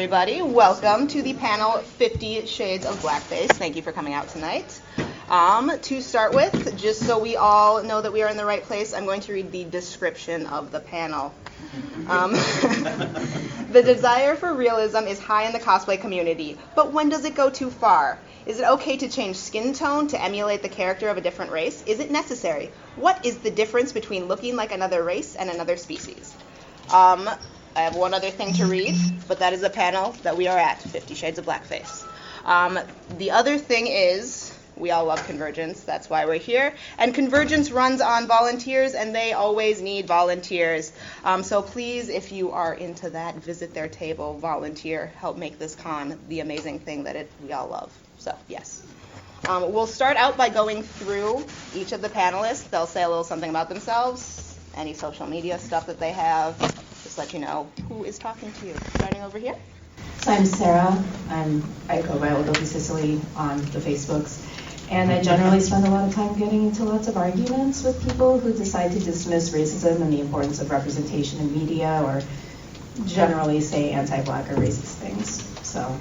everybody. Welcome to the panel 50 Shades of Blackface. Thank you for coming out tonight. To start with, just so we all know that we are in the right place, I'm going to read the description of the panel. The desire for realism is high in the cosplay community, but when does it go too far? Is it okay to change skin tone to emulate the character of a different race? Is it necessary? What is the difference between looking like another race and another species? I have one other thing to read, but that is a panel that we are at, 50 Shades of Blackface. The other thing is, we all love Convergence, that's why we're here, and Convergence runs on volunteers, and they always need volunteers. So please, if you are into that, visit their table, volunteer, help make this con the amazing thing that we all love. So, yes. We'll start out by going through each of the panelists. They'll say a little something about themselves, any social media stuff that they have. Just let you know who is talking to you. Starting over here. So I'm Sarah. I go by Old Sicily on the Facebooks. And I generally spend a lot of time getting into lots of arguments with people who decide to dismiss racism and the importance of representation in media, or generally say anti-Black or racist things. So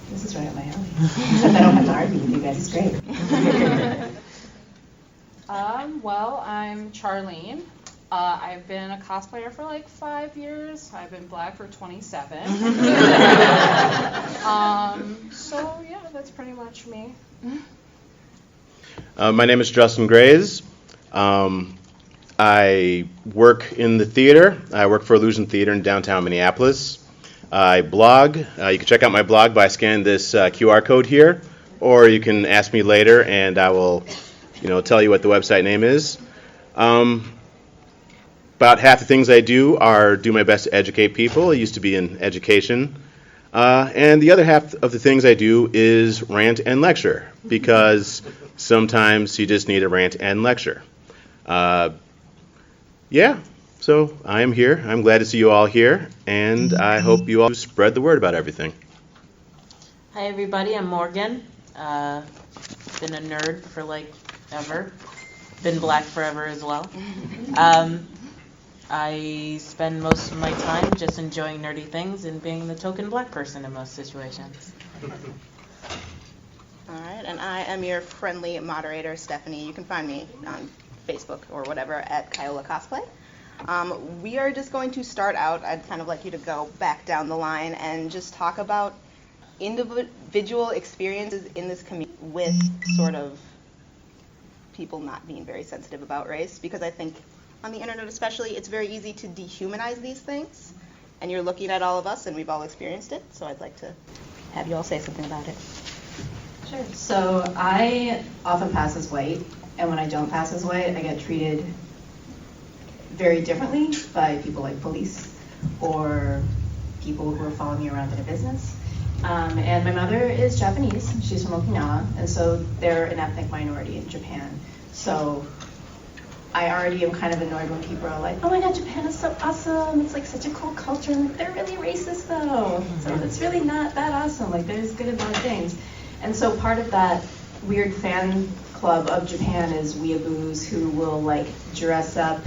this is right up my alley. Except I don't have to argue with you guys. It's great. Well, I'm Charlene. I've been a cosplayer for like 5 years. I've been Black for 27. So yeah, that's pretty much me. My name is Justin Grays. I work in the theater. I work for Illusion Theater in downtown Minneapolis. I blog. You can check out my blog by scanning this QR code here, or you can ask me later and I will, tell you what the website name is. About half the things I do are do my best to educate people. I used to be in education. And the other half of the things I do is rant and lecture, because sometimes you just need a rant and lecture. So I am here. I'm glad to see you all here, and I hope you all spread the word about everything. Hi everybody, I'm Morgan. Been a nerd for like ever. Been Black forever as well. I spend most of my time just enjoying nerdy things and being the token Black person in most situations. All right, and I am your friendly moderator, Stephanie. You can find me on Facebook or whatever at Kyola Cosplay. We are just going to start out. I'd kind of like you to go back down the line and just talk about individual experiences in this community with sort of people not being very sensitive about race, because I think on the internet especially, it's very easy to dehumanize these things, and you're looking at all of us, and we've all experienced it, so I'd like to have you all say something about it. Sure. So I often pass as white, and when I don't pass as white, I get treated very differently by people like police or people who are following me around in a business. And my mother is Japanese. She's from Okinawa, and so they're an ethnic minority in Japan. So I already am kind of annoyed when people are like, oh my God, Japan is so awesome. It's like such a cool culture. And like, they're really racist though. So it's really not that awesome. Like there's good and bad things. And so part of that weird fan club of Japan is weeaboos who will like dress up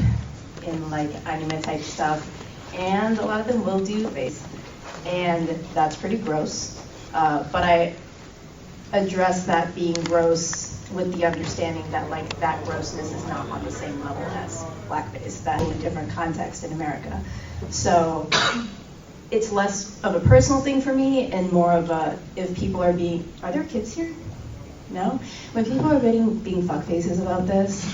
in like anime type stuff. And a lot of them will do face. And that's pretty gross. But I address that being gross with the understanding that like that grossness is not on the same level as blackface, that in a different context in America. So it's less of a personal thing for me and more of a, if people are are there kids here? No? When people are being fuckfaces about this,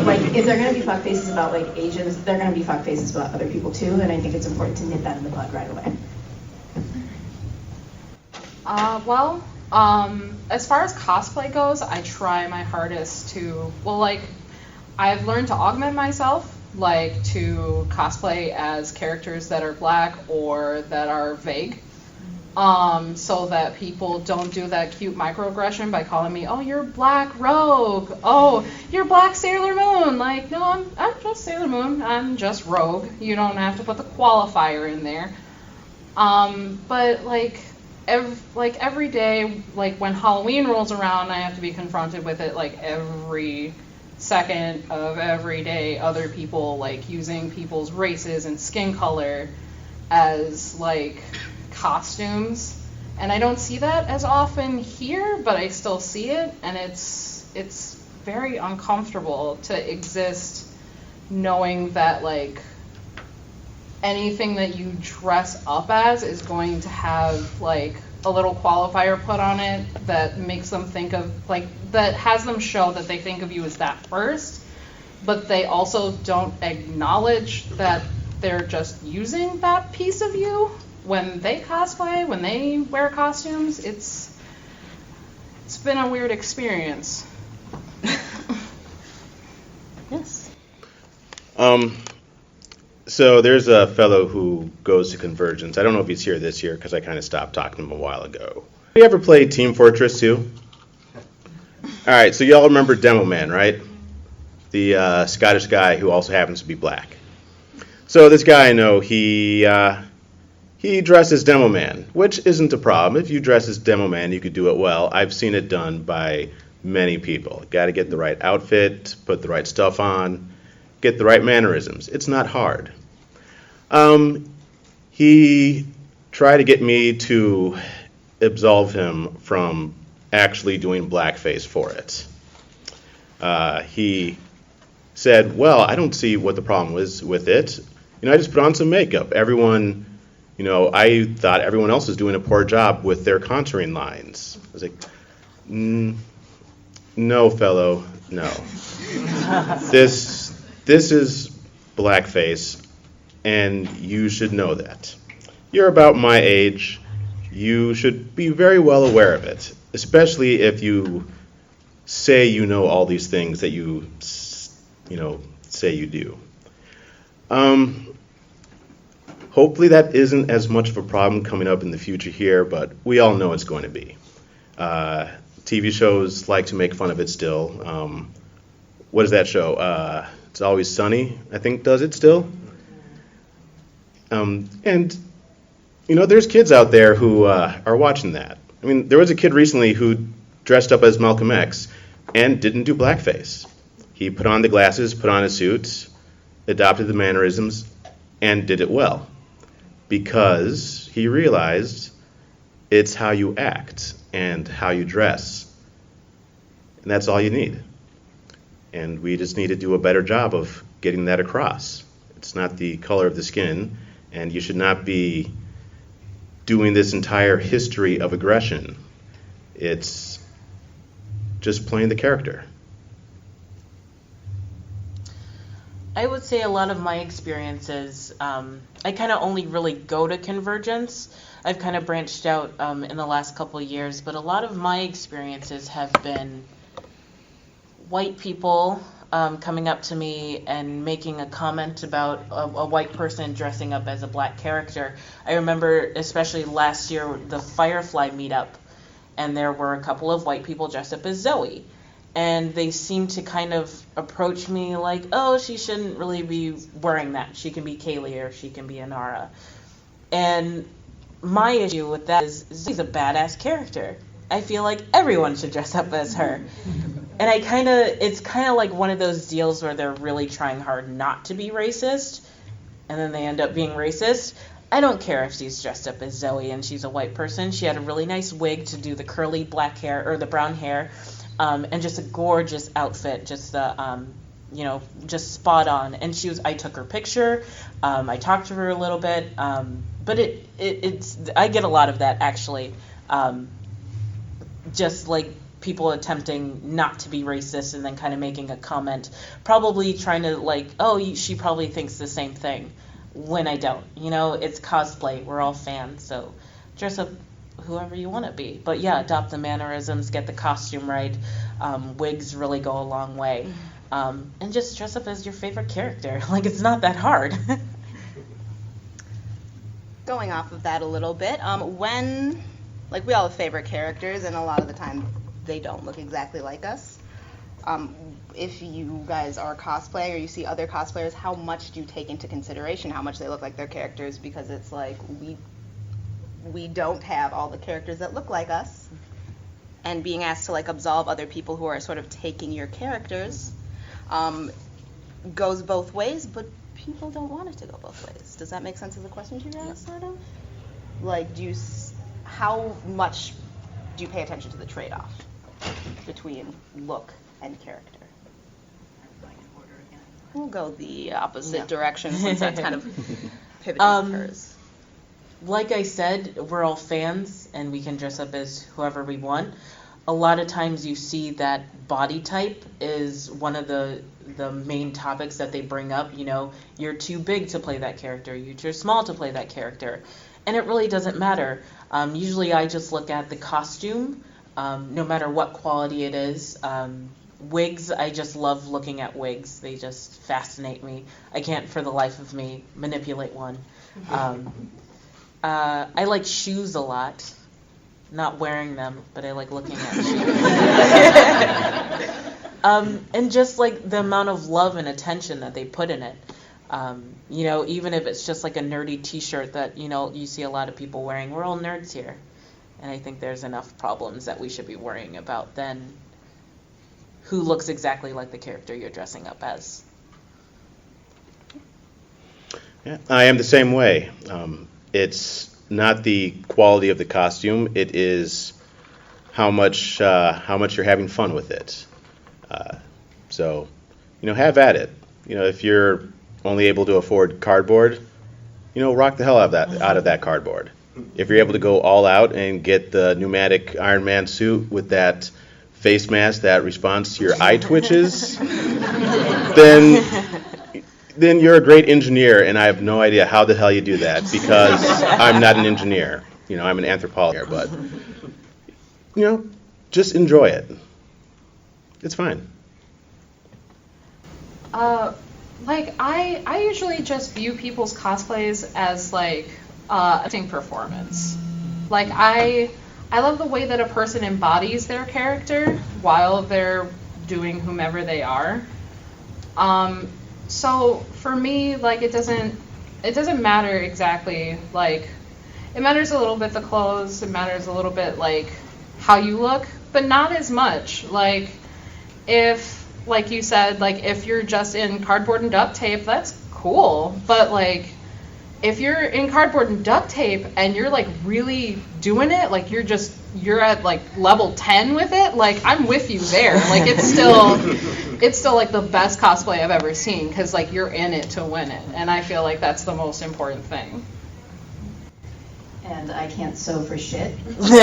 like if they're gonna be fuckfaces about like Asians, they're gonna be fuckfaces about other people too, and I think it's important to nip that in the bud right away. As far as cosplay goes, I try my hardest to, I've learned to augment myself, to cosplay as characters that are Black or that are vague, so that people don't do that cute microaggression by calling me, oh, you're Black Rogue, oh, you're Black Sailor Moon. No, I'm just Sailor Moon, I'm just Rogue. You don't have to put the qualifier in there. But every day, when Halloween rolls around, I have to be confronted with it every second of every day. Other people using people's races and skin color as costumes, and I don't see that as often here, but I still see it, and it's very uncomfortable to exist knowing that like anything that you dress up as is going to have like a little qualifier put on it that makes them think of like that has them show that they think of you as that first, but they also don't acknowledge that they're just using that piece of you when they cosplay, when they wear costumes. It's been a weird experience. Yes. So there's a fellow who goes to Convergence. I don't know if he's here this year because I kind of stopped talking to him a while ago. You ever play Team Fortress 2? All right, so y'all remember Demo Man, right? The Scottish guy who also happens to be black. So this guy I know, he dresses Demo Man, which isn't a problem. If you dress as Demo Man, you could do it well. I've seen it done by many people. Got to get the right outfit, put the right stuff on, get the right mannerisms. It's not hard. He tried to get me to absolve him from actually doing blackface for it. He said, well, I don't see what the problem was with it. I just put on some makeup. Everyone, I thought everyone else was doing a poor job with their contouring lines. I was like, no, fellow, no. This is blackface, and you should know that. You're about my age. You should be very well aware of it, especially if you say you know all these things that you say you do. Hopefully that isn't as much of a problem coming up in the future here, but we all know it's going to be. TV shows like to make fun of it still. What is that show? It's Always Sunny, I think, does it still. And there's kids out there who are watching that. I mean, there was a kid recently who dressed up as Malcolm X and didn't do blackface. He put on the glasses, put on a suit, adopted the mannerisms, and did it well. Because he realized it's how you act and how you dress. And that's all you need. And we just need to do a better job of getting that across. It's not the color of the skin, and you should not be doing this entire history of aggression. It's just playing the character. I would say a lot of my experiences, I kind of only really go to Convergence. I've kind of branched out in the last couple of years, but a lot of my experiences have been white people coming up to me and making a comment about a white person dressing up as a black character. I remember especially last year the Firefly meetup, and there were a couple of white people dressed up as Zoe. And they seemed to kind of approach me like, oh, she shouldn't really be wearing that. She can be Kaylee or she can be Inara. And my issue with that is she's a badass character. I feel like everyone should dress up as her. And it's kind of like one of those deals where they're really trying hard not to be racist, and then they end up being racist. I don't care if she's dressed up as Zoe and she's a white person. She had a really nice wig to do the curly black hair or the brown hair. And just a gorgeous outfit, just the, just spot on. And I took her picture, I talked to her a little bit, but I get a lot of that actually, just like people attempting not to be racist and then kind of making a comment, probably trying to like, oh, she probably thinks the same thing, when I don't. It's cosplay, we're all fans, so dress up whoever you want to be. But yeah, adopt the mannerisms, get the costume right. Wigs really go a long way. And just dress up as your favorite character. Like, it's not that hard. Going off of that a little bit, we all have favorite characters, and a lot of the time they don't look exactly like us. If you guys are cosplaying or you see other cosplayers, how much do you take into consideration how much they look like their characters? Because it's like we don't have all the characters that look like us, and being asked to like absolve other people who are sort of taking your characters goes both ways, but people don't want it to go both ways. Does that make sense as a question to you guys, sort of? like, how much do you pay attention to the trade-off between look and character? We'll go the opposite direction since that's kind of pivoting hers. Like I said, we're all fans and we can dress up as whoever we want. A lot of times you see that body type is one of the main topics that they bring up. You know, you're too big to play that character, you're too small to play that character. And it really doesn't matter. Usually I just look at the costume, no matter what quality it is. Wigs, I just love looking at wigs. They just fascinate me. I can't for the life of me manipulate one. I like shoes a lot. Not wearing them, but I like looking at shoes. And just like the amount of love and attention that they put in it. You know, even if it's just like a nerdy t-shirt that, you know, you see a lot of people wearing. We're all nerds here. And I think there's enough problems that we should be worrying about than who looks exactly like the character you're dressing up as. Yeah, I am the same way. It's not the quality of the costume; it is how much you're having fun with it. So, you know, have at it. You know, if you're only able to afford cardboard, you know, rock the hell out of that cardboard. If you're able to go all out and get the pneumatic Iron Man suit with that face mask that responds to your eye twitches, then you're a great engineer, and I have no idea how the hell you do that because I'm not an engineer. You know, I'm an anthropologist, but, you know, just enjoy it. It's fine. Like, I usually just view people's cosplays as, like, acting performance. Like, I love the way that a person embodies their character while they're doing whomever they are. So for me, like, it doesn't matter exactly, like, it matters a little bit the clothes, it matters a little bit, like, how you look, but not as much. Like, if, like you said, like, if you're just in cardboard and duct tape, that's cool, but, like, if you're in cardboard and duct tape and you're, like, really doing it, like, you're at, like, level 10 with it, like, I'm with you there. Like, it's still, like, the best cosplay I've ever seen, because, like, you're in it to win it, and I feel like that's the most important thing. And I can't sew for shit. So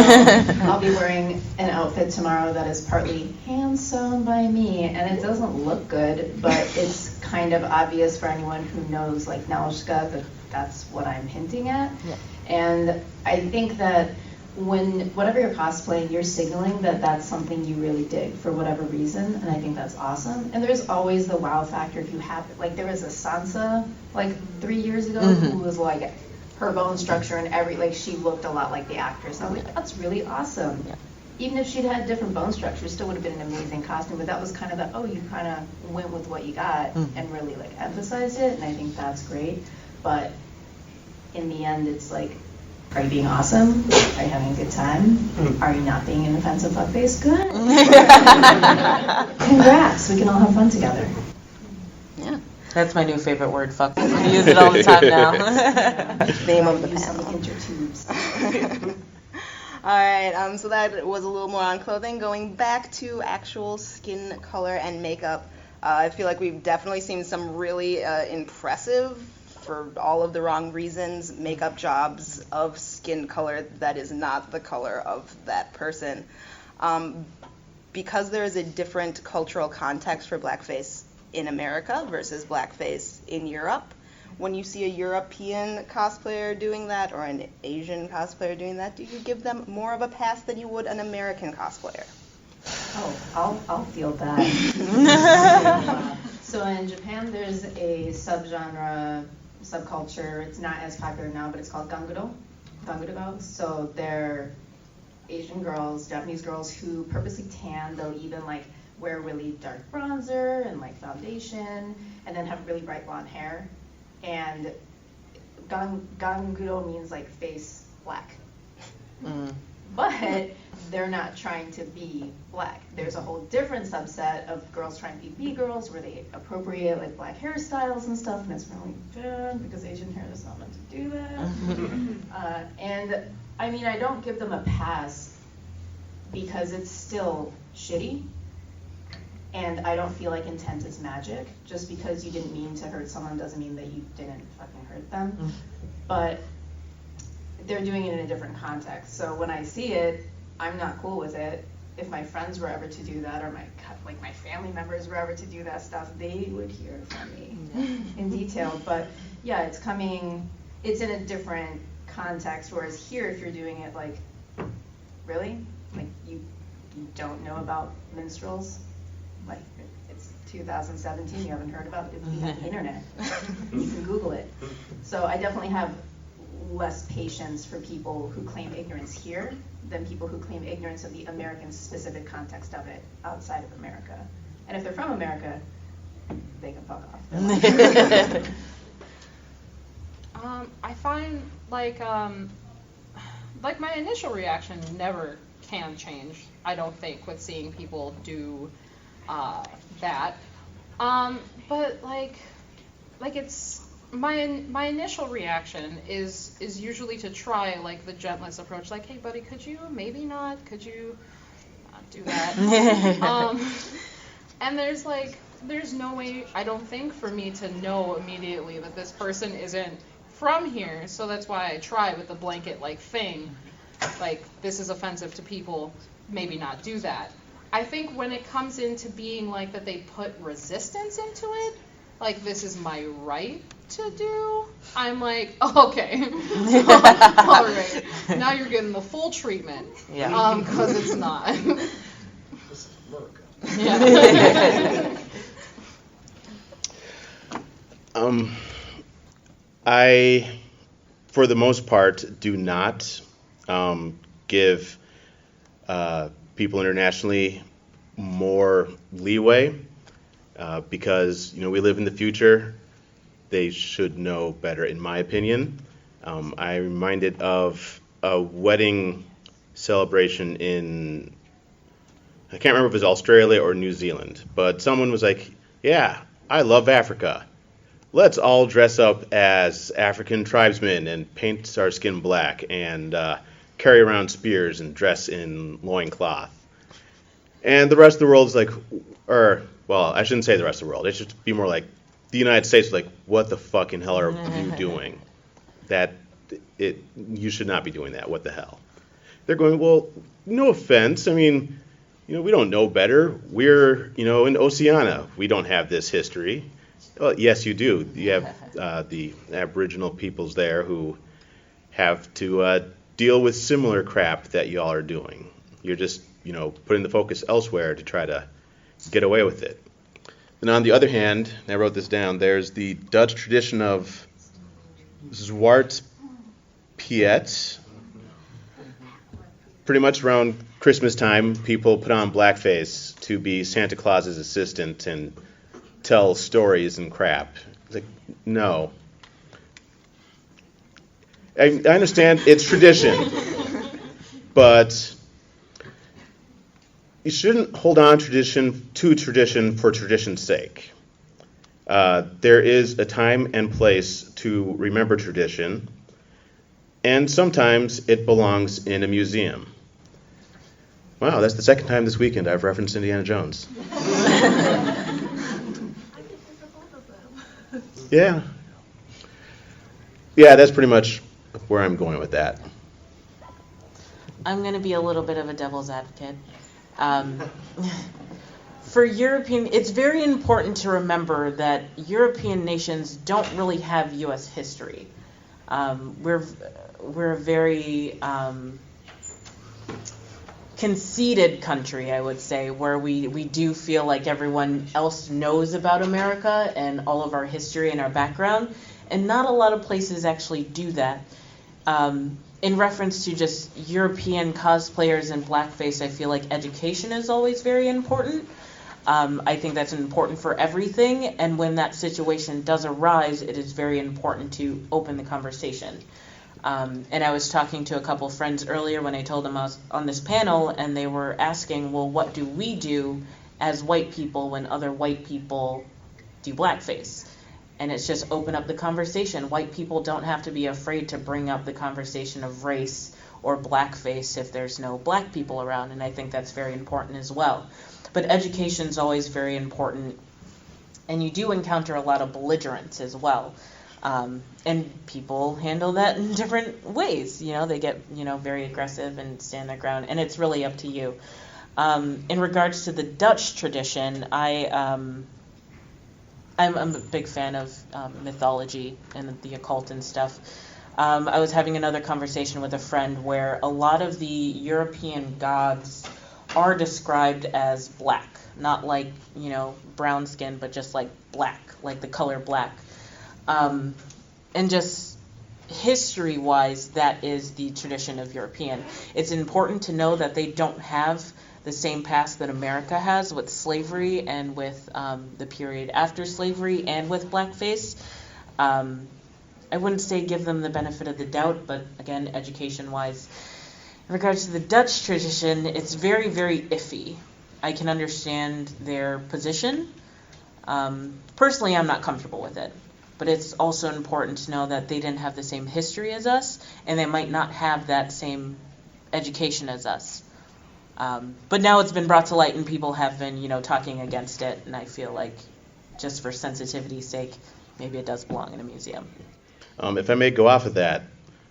I'll be wearing an outfit tomorrow that is partly hand sewn by me, and it doesn't look good, but it's kind of obvious for anyone who knows, like, Nalushka, that that's what I'm hinting at. Yeah. And I think that whatever you're cosplaying, you're signaling that that's something you really dig for whatever reason, and I think that's awesome. And there's always the wow factor if you have, like, there was a Sansa, like, 3 years ago who was, like, her bone structure and like, she looked a lot like the actress. And I was like, that's really awesome. Yeah. Even if she'd had different bone structure, it still would have been an amazing costume. But that was kind of you kind of went with what you got and really, like, emphasized it, and I think that's great. But in the end, it's like, are you being awesome? Are you having a good time? Are you not being an offensive fuckface? Good. Congrats. We can all have fun together. Yeah. That's my new favorite word, fuck. I use it all the time now. Name of the Use panel. some intertubes. All right, so that was a little more on clothing. Going back to actual skin color and makeup, I feel like we've definitely seen some really impressive, for all of the wrong reasons, makeup jobs of skin color that is not the color of that person. Because there is a different cultural context for blackface in America versus blackface in Europe, when you see a European cosplayer doing that or an Asian cosplayer doing that, do you give them more of a pass than you would an American cosplayer? Oh, I'll feel that. So in Japan, there's a subculture. It's not as popular now, but it's called Ganguro. So they're Asian girls, Japanese girls who purposely tan. They'll even, like, wear really dark bronzer and, like, foundation, and then have really bright blonde hair. And Ganguro means, like, face black. But they're not trying to be black. There's a whole different subset of girls trying to be B-girls where they appropriate like black hairstyles and stuff, and it's really bad because Asian hair is not meant to do that. And I mean, I don't give them a pass because it's still shitty, and I don't feel like intent is magic. Just because you didn't mean to hurt someone doesn't mean that you didn't fucking hurt them. But they're doing it in a different context. So when I see it, I'm not cool with it. If my friends were ever to do that, or my family members were ever to do that stuff, they would hear from me in detail. But yeah, it's in a different context. Whereas here, if you're doing it like, really? Like you don't know about minstrels? Like it's 2017, you haven't heard about it? We have the internet. You can Google it. So I definitely have less patience for people who claim ignorance here than people who claim ignorance of the American specific context of it outside of America. And if they're from America, they can fuck off. I find like my initial reaction never can change, I don't think, with seeing people do that. But like it's my initial reaction is usually to try like the gentlest approach, like, hey buddy, could you not do that? And there's no way, I don't think, for me to know immediately that this person isn't from here, so that's why I try with the blanket like thing, like this is offensive to people, maybe not do that. I think when it comes into being like that they put resistance into it, like this is my right to do, I'm like, okay, all right, now you're getting the full treatment, because it's not. This is America. Yeah. I, for the most part, do not give people internationally more leeway because, we live in the future. They should know better, in my opinion. I'm reminded of a wedding celebration in, I can't remember if it was Australia or New Zealand, but someone was like, yeah, I love Africa. Let's all dress up as African tribesmen and paint our skin black and carry around spears and dress in loincloth. And the rest of the world is like, I shouldn't say the rest of the world. It should be more like the United States is like, what the fucking hell are you doing? You should not be doing that. What the hell? They're going, well, no offense. I mean, we don't know better. We're, in Oceania. We don't have this history. Well, yes, you do. You have the Aboriginal peoples there who have to deal with similar crap that y'all are doing. You're just, putting the focus elsewhere to try to get away with it. And on the other hand, and I wrote this down, there's the Dutch tradition of Zwart Piet. Pretty much around Christmas time, people put on blackface to be Santa Claus's assistant and tell stories and crap. It's like, no. I understand it's tradition, but you shouldn't hold on to tradition for tradition's sake. There is a time and place to remember tradition, and sometimes it belongs in a museum. Wow, that's the second time this weekend I've referenced Indiana Jones. Yeah. Yeah, that's pretty much where I'm going with that. I'm going to be a little bit of a devil's advocate. For European, it's very important to remember that European nations don't really have U.S. history. We're a very conceited country, I would say, where we do feel like everyone else knows about America and all of our history and our background, and not a lot of places actually do that. In reference to just European cosplayers and blackface, I feel like education is always very important. I think that's important for everything, and when that situation does arise, it is very important to open the conversation. And I was talking to a couple friends earlier when I told them I was on this panel, and they were asking, well, what do we do as white people when other white people do blackface? And it's just open up the conversation. White people don't have to be afraid to bring up the conversation of race or blackface if there's no black people around, and I think that's very important as well. But education's always very important, and you do encounter a lot of belligerence as well. And people handle that in different ways. You know, they get, very aggressive and stand their ground, and it's really up to you. In regards to the Dutch tradition, I'm a big fan of mythology and the occult and stuff. I was having another conversation with a friend where a lot of the European gods are described as black, not like, brown skin, but just like black, like the color black. And just history-wise, that is the tradition of European. It's important to know that they don't have the same past that America has with slavery and with the period after slavery and with blackface. I wouldn't say give them the benefit of the doubt, but again, education-wise. In regards to the Dutch tradition, it's very, very iffy. I can understand their position. Personally, I'm not comfortable with it. But it's also important to know that they didn't have the same history as us, and they might not have that same education as us. But now it's been brought to light, and people have been, talking against it, and I feel like just for sensitivity's sake, maybe it does belong in a museum. If I may go off of that,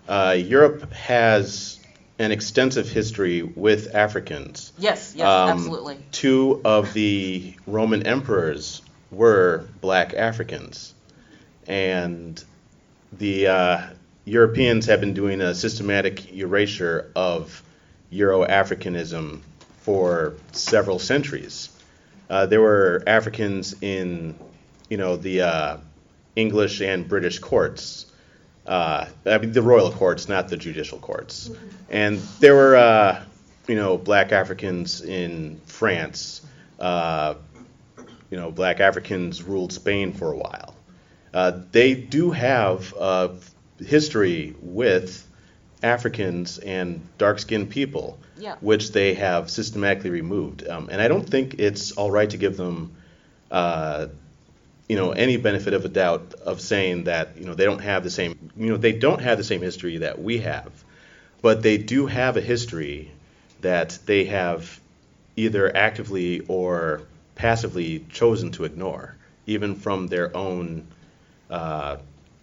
Europe has an extensive history with Africans. Yes, absolutely. 2 of the Roman emperors were black Africans. And the Europeans have been doing a systematic erasure of Euro-Africanism for several centuries. There were Africans in, the English and British courts. The royal courts, not the judicial courts. And there were, black Africans in France. Black Africans ruled Spain for a while. They do have history with Africans and dark-skinned people, which they have systematically removed. And I don't think it's all right to give them, any benefit of a doubt of saying that, they don't have the same, they don't have the same history that we have, but they do have a history that they have either actively or passively chosen to ignore, even from their own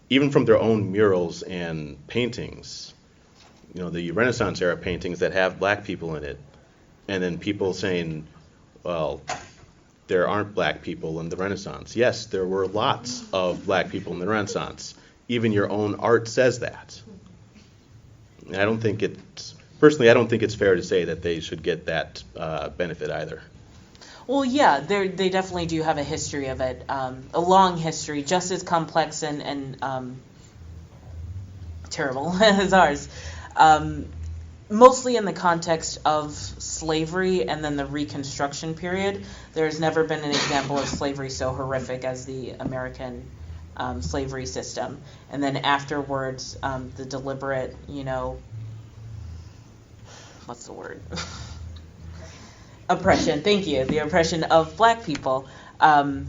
murals and paintings. The Renaissance era paintings that have black people in it, and then people saying, well, there aren't black people in the Renaissance. Yes, there were lots of black people in the Renaissance. Even your own art says that. And I don't think it's fair to say that they should get that benefit either. Well, yeah, they definitely do have a history of it, a long history, just as complex and terrible as ours. Mostly in the context of slavery and then the Reconstruction period. There's never been an example of slavery so horrific as the American slavery system. And then afterwards, the deliberate, what's the word? Oppression, thank you, the oppression of black people. And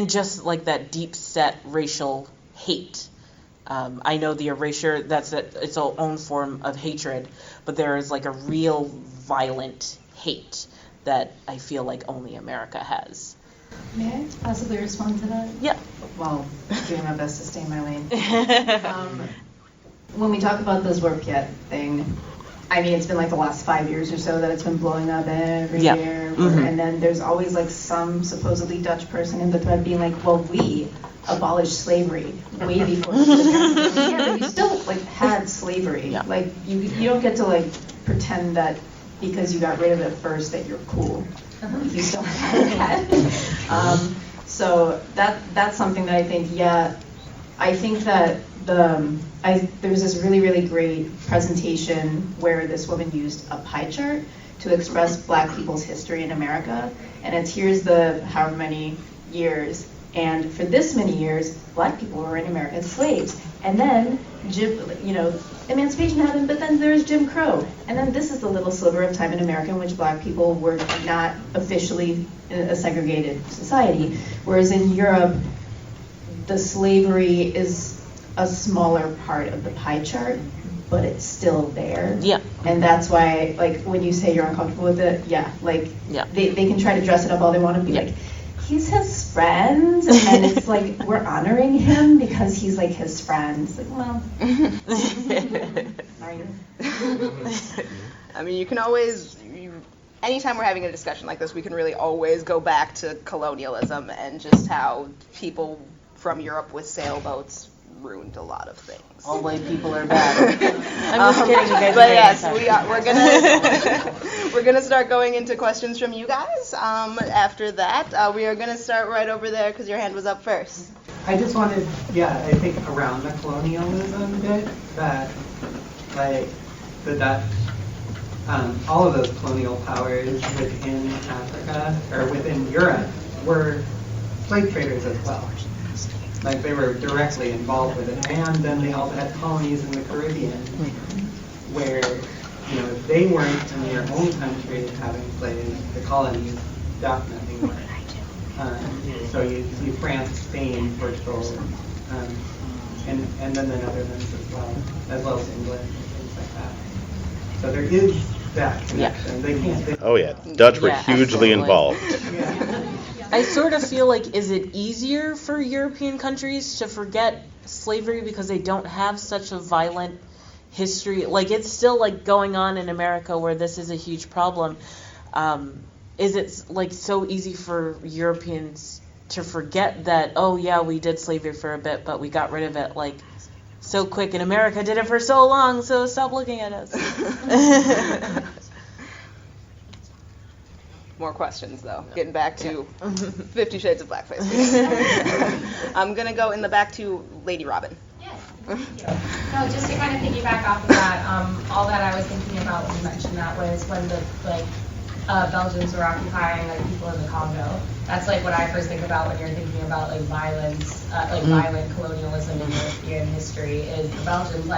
just like that deep-set racial hate. I know the erasure, that's its own form of hatred, but there is like a real violent hate that I feel like only America has. May I possibly respond to that? Yeah. Well, doing my best to stay in my lane. When we talk about this Warp Yet thing, I mean, it's been like the last 5 years or so that it's been blowing up every year. Mm-hmm. And then there's always like some supposedly Dutch person in the thread being like, well, we abolished slavery way before. Yeah, but you still like had slavery. Yeah. Like you don't get to like pretend that because you got rid of it first that you're cool. You still had that. So that's something that I think. Yeah, I think that there was this really, really great presentation where this woman used a pie chart to express black people's history in America, and it's here's the however many years. And for this many years, black people were in America as slaves. And then emancipation happened, but then there's Jim Crow. And then this is the little sliver of time in America in which black people were not officially in a segregated society. Whereas in Europe, the slavery is a smaller part of the pie chart, but it's still there. Yeah. And that's why, like, when you say you're uncomfortable with it, they can try to dress it up all they want and be like, he's his friend, and it's like, we're honoring him because he's like his friend. It's like, well, sorry. I mean, you can always, anytime we're having a discussion like this, we can really always go back to colonialism and just how people from Europe with sailboats ruined a lot of things. All white people are bad. I'm just kidding, you guys. But yes, we're gonna start going into questions from you guys. After that, we are gonna start right over there because your hand was up first. I just wanted, I think around the colonialism bit, that like the Dutch, all of those colonial powers within Africa or within Europe were slave traders as well. Like they were directly involved with it, and then they also had colonies in the Caribbean, where they weren't in their own country having slaves. The colonies definitely were. So you see France, Spain, Portugal, and then the Netherlands as well as England and things like that. So there is that connection. They can't. Oh yeah, Dutch were hugely absolutely. involved. I sort of feel like, is it easier for European countries to forget slavery because they don't have such a violent history? Like, it's still like going on in America where this is a huge problem. Is it like so easy for Europeans to forget that, oh yeah, we did slavery for a bit, but we got rid of it like so quick, and America did it for so long, so stop looking at us. More questions, though. Getting back to 50 Shades of Blackface. I'm going to go in the back to Lady Robin. Yes, thank you. No, just to kind of piggyback off of that, all that I was thinking about when you mentioned that was when the Belgians were occupying people in the Congo. That's what I first think about when you're thinking about violence, violent colonialism in European history. Is the Belgians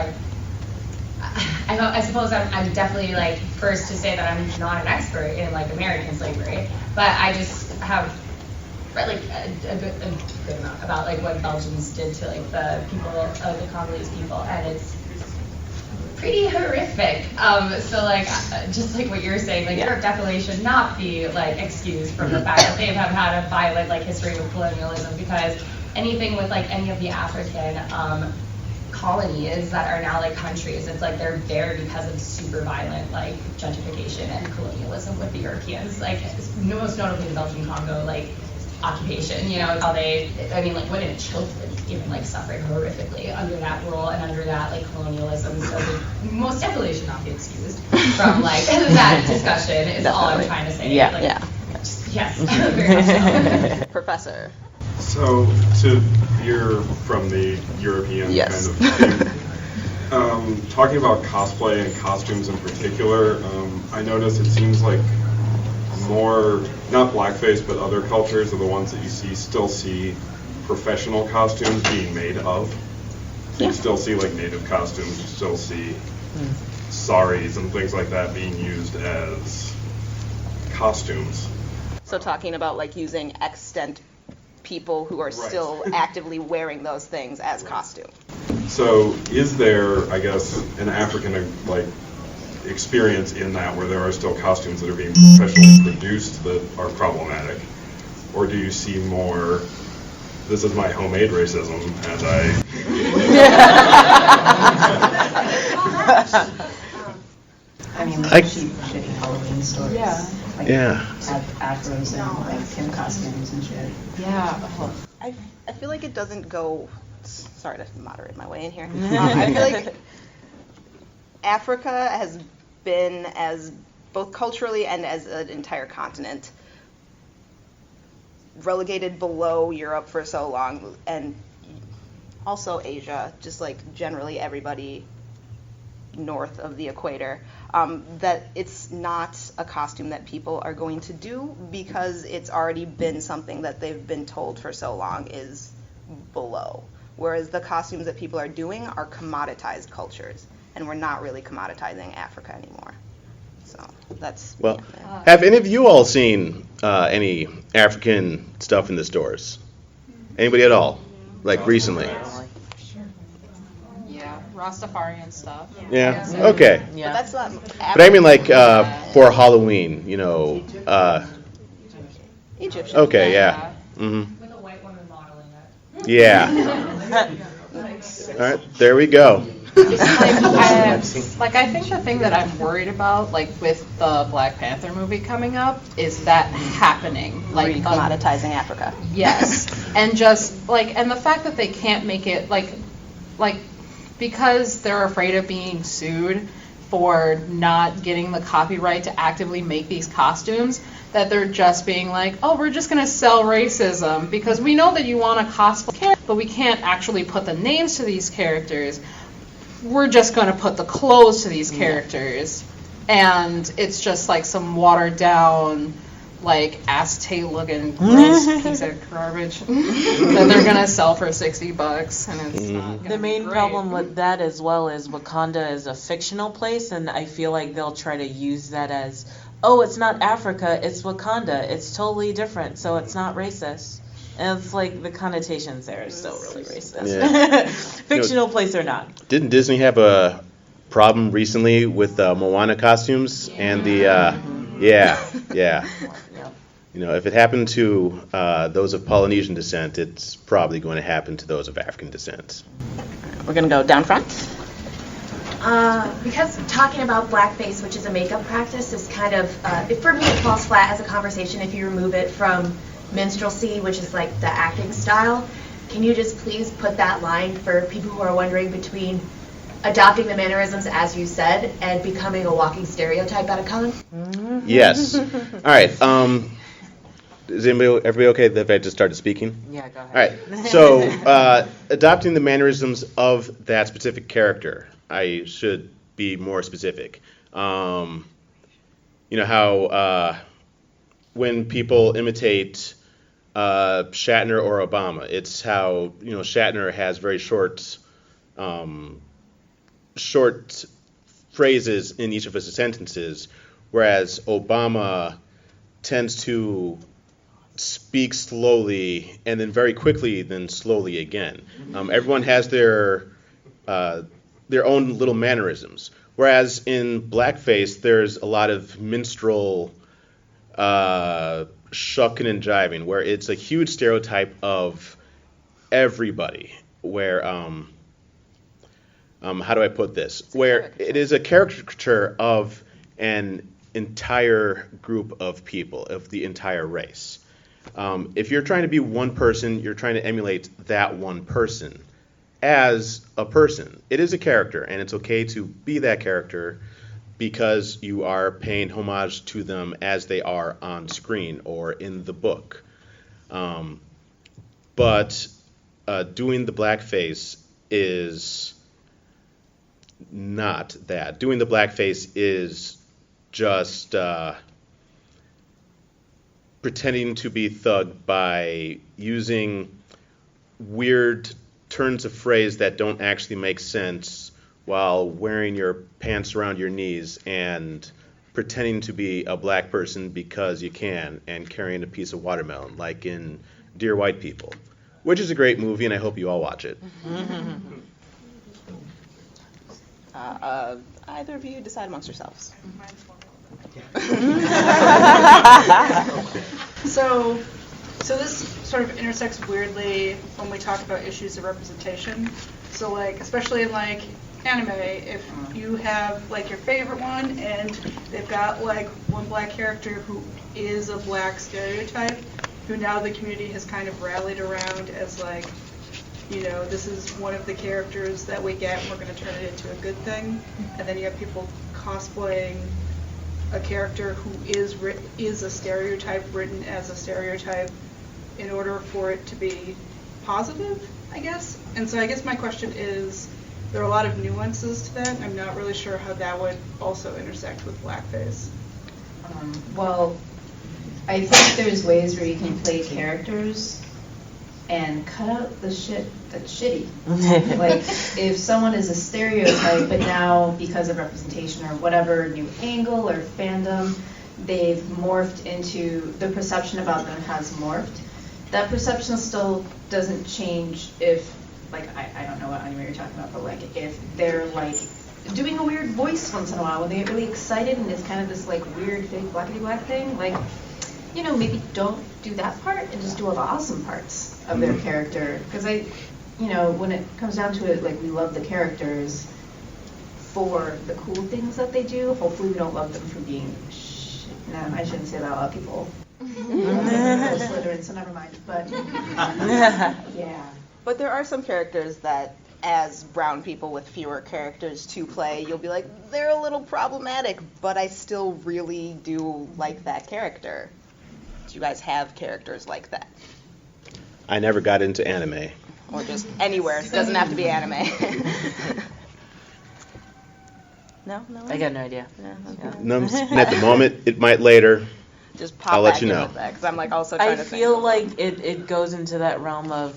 I suppose I'm definitely first to say that I'm not an expert in American slavery, but I just have read a good amount about what Belgians did to the people, the Congolese people, and it's pretty horrific. So just what you're saying, Europe definitely should not be excused from the fact that they have had a violent history with colonialism, because anything with any of the African colonies that are now countries, it's they're there because of super violent gentrification and colonialism with the Europeans, most notably the Belgian Congo occupation. How they, women and children even suffered horrifically under that rule and under that colonialism. So they most definitely should not be excused from that discussion. Is all I'm trying to say. Yes, very much so. Professor. So, you're from the European kind of thing. Talking about cosplay and costumes in particular, I noticed it seems like more, not blackface, but other cultures are the ones that you still see professional costumes being made of. So you still see native costumes, you still see saris and things like that being used as costumes. So talking about using extant people who are still actively wearing those things as costume. So is there, I guess, an African experience in that where there are still costumes that are being professionally produced that are problematic? Or do you see more, this is my homemade racism, and shitty Halloween stories. Yeah. Afros and Kim costumes and shit. Yeah. I feel like it doesn't go. Sorry to moderate my way in here. I feel like Africa has been, as both culturally and as an entire continent, relegated below Europe for so long, and also Asia, just generally everybody north of the equator, that it's not a costume that people are going to do because it's already been something that they've been told for so long is below. whereas the costumes that people are doing are commoditized cultures, and we're not really commoditizing Africa anymore. So that's... Well, have any of you all seen any African stuff in the stores? Anybody at all? Like recently? Yeah, Rastafarian stuff. Yeah. Okay. Yeah. But that's not... But I mean, like for Halloween, you know. Egyptian. Okay. Yeah. Mm-hmm. With a white woman modeling it. Yeah. All right. There we go. I think the thing that I'm worried about, like with the Black Panther movie coming up, is that happening. Like Commoditizing Africa. Yes, and just like, and the fact that they can't make it like because they're afraid of being sued for not getting the copyright to actively make these costumes, that they're just being like, oh, we're just gonna sell racism because we know that you want a cosplay character, but we can't actually put the names to these characters. We're just going to put the clothes to these characters, and it's just like some watered down, like acetate-looking gross piece of garbage that they're going to sell for $60, and it's not gonna The main be great. problem with that as well is Wakanda is a fictional place, and I feel like they'll try to use that as, oh, it's not Africa, it's Wakanda, it's totally different, so it's not racist. And it's like the connotations there are still really racist. Yeah. Fictional place or not. Didn't Disney have a problem recently with Moana costumes and the yeah. You know, if it happened to those of Polynesian descent, it's probably going to happen to those of African descent. We're going to go down front. Because talking about blackface, which is a makeup practice, is kind of, for me, it falls flat as a conversation if you remove it from minstrelsy, which is like the acting style. Can you just please put that line for people who are wondering between adopting the mannerisms, as you said, and becoming a walking stereotype at a con? Yes. All right. Is everybody okay if I just started speaking? Yeah, go ahead. All right. So, adopting the mannerisms of that specific character, I should be more specific. You know how when people imitate Shatner or Obama, it's how, you know, Shatner has very short phrases in each of his sentences, whereas Obama tends to speak slowly and then very quickly, then slowly again. Everyone has their own little mannerisms, whereas in blackface there's a lot of minstrel shucking and jiving, where it's a huge stereotype of everybody, where how do I put this? Where it is a caricature of an entire group of people, of the entire race. If you're trying to be one person, you're trying to emulate that one person as a person. It is a character, and it's okay to be that character because you are paying homage to them as they are on screen or in the book. But doing the blackface is not that. Doing the blackface is just pretending to be thug by using weird turns of phrase that don't actually make sense while wearing your pants around your knees and pretending to be a black person because you can, and carrying a piece of watermelon, like in Dear White People, which is a great movie, and I hope you all watch it. Either of you decide amongst yourselves. So this sort of intersects weirdly when we talk about issues of representation. So like, especially in like anime, if you have like your favorite one and they've got like one black character who is a black stereotype, who now the community has kind of rallied around as like, you know, this is one of the characters that we get and we're going to turn it into a good thing. And then you have people cosplaying a character who is a stereotype, written as a stereotype, in order for it to be positive, I guess. And so I guess my question is, there are a lot of nuances to that. I'm not really sure how that would also intersect with blackface. Well, I think there's ways where you can play characters and cut out the shit that's shitty. Like, if someone is a stereotype, but now because of representation or whatever new angle or fandom, they've morphed into, the perception about them has morphed. That perception still doesn't change if, like, I don't know what anime you're talking about, but like, if they're like doing a weird voice once in a while when they get really excited and it's kind of this like weird fake blackity black thing, like, you know, maybe don't do that part and just do all the awesome parts of their character. Because you know, when it comes down to it, like, we love the characters for the cool things that they do. Hopefully we don't love them for being I shouldn't say that out loud, people. Slytherin, so never mind. But yeah. But there are some characters that, as brown people with fewer characters to play, you'll be like, they're a little problematic, but I still really do like that character. Do you guys have characters like that? I never got into anime. Or just anywhere. It doesn't have to be anime. No? I got no idea. Yeah, okay. No, at the moment, it might later. Just pop I'll back let you in know. with that, because I'm like also trying I to feel think. like it goes into that realm of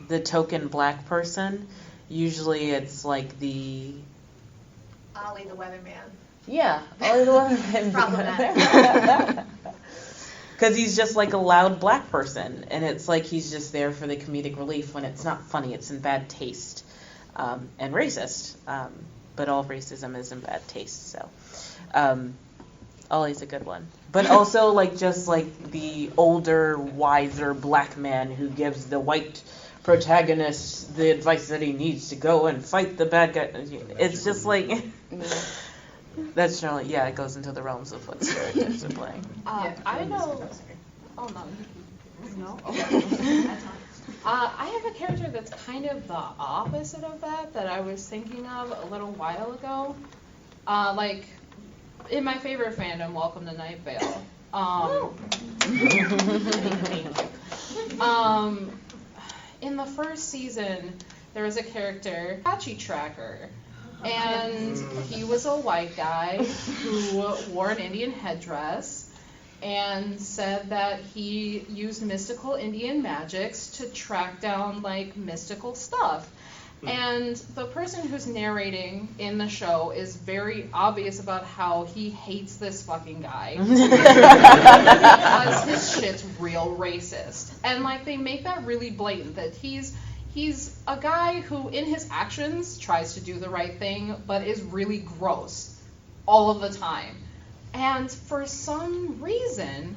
the token black person. Usually it's like the... Ollie the weatherman. Yeah, Ollie the weatherman. Problematic. Because he's just like a loud black person, and it's like he's just there for the comedic relief when it's not funny, it's in bad taste, and racist. But all racism is in bad taste, so Ollie's a good one. But also like just like the older, wiser black man who gives the white protagonist the advice that he needs to go and fight the bad guy. It's just like that's Charlene. Yeah, it goes into the realms of what stereotypes are playing. I know. Oh no. No. Okay. I have a character that's kind of the opposite of that I was thinking of a little while ago. Like, in my favorite fandom, Welcome to Night Vale. In the first season, there was a character, Apache Tracker, and he was a white guy who wore an Indian headdress and said that he used mystical Indian magics to track down, like, mystical stuff. And the person who's narrating in the show is very obvious about how he hates this fucking guy because his shit's real racist. And, like, they make that really blatant, that he's a guy who, in his actions, tries to do the right thing, but is really gross all of the time. And for some reason,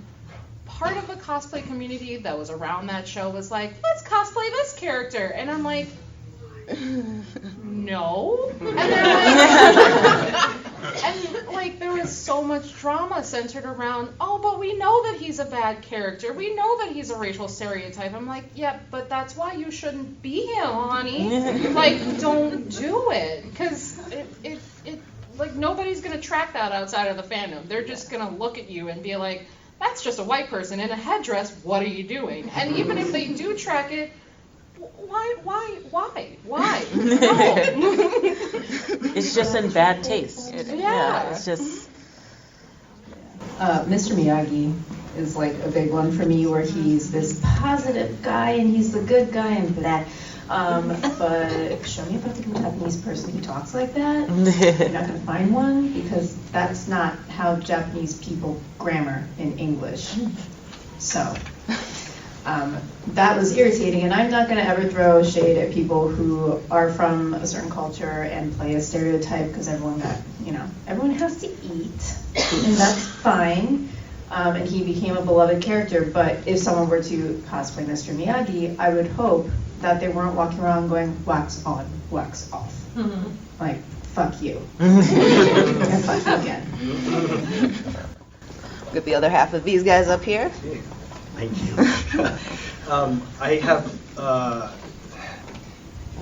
part of the cosplay community that was around that show was like, let's cosplay this character. And I'm like, no. And they're like, there was so much drama centered around, oh, but we know that he's a bad character. We know that he's a racial stereotype. I'm like, yeah, but that's why you shouldn't be him, honey. Like, don't do it. Because it like, nobody's going to track that outside of the fandom. They're just going to look at you and be like, that's just a white person in a headdress. What are you doing? And even if they do track it, why? No. It's just in bad taste. Yeah. It's just... Mr. Miyagi is like a big one for me, where he's this positive guy and he's the good guy and blah. But show me a fucking Japanese person who talks like that. You're not going to find one, because that's not how Japanese people grammar in English. So that was irritating, and I'm not going to ever throw shade at people who are from a certain culture and play a stereotype, because everyone has to eat, and that's fine. And he became a beloved character, but if someone were to cosplay Mr. Miyagi, I would hope that they weren't walking around going, wax on, wax off. Mm-hmm. Like, fuck you. And fuck you again. Get the other half of these guys up here. Thank you. I have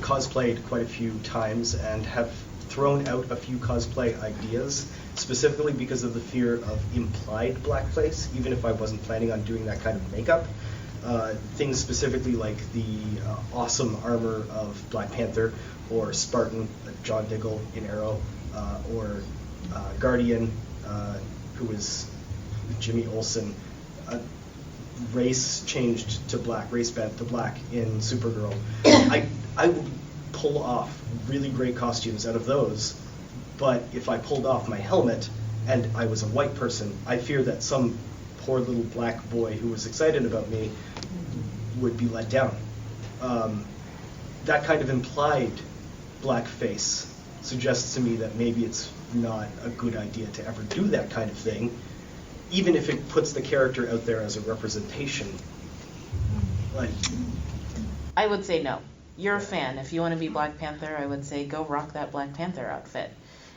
cosplayed quite a few times and have thrown out a few cosplay ideas, specifically because of the fear of implied blackface, even if I wasn't planning on doing that kind of makeup. Things specifically like the awesome armor of Black Panther, or Spartan, John Diggle in Arrow, or Guardian, who was Jimmy Olsen. race changed to black, race bent to black in Supergirl, I would pull off really great costumes out of those, but if I pulled off my helmet and I was a white person, I fear that some poor little black boy who was excited about me would be let down. That kind of implied blackface suggests to me that maybe it's not a good idea to ever do that kind of thing, even if it puts the character out there as a representation. Like, I would say no. You're a fan. If you want to be Black Panther, I would say go rock that Black Panther outfit.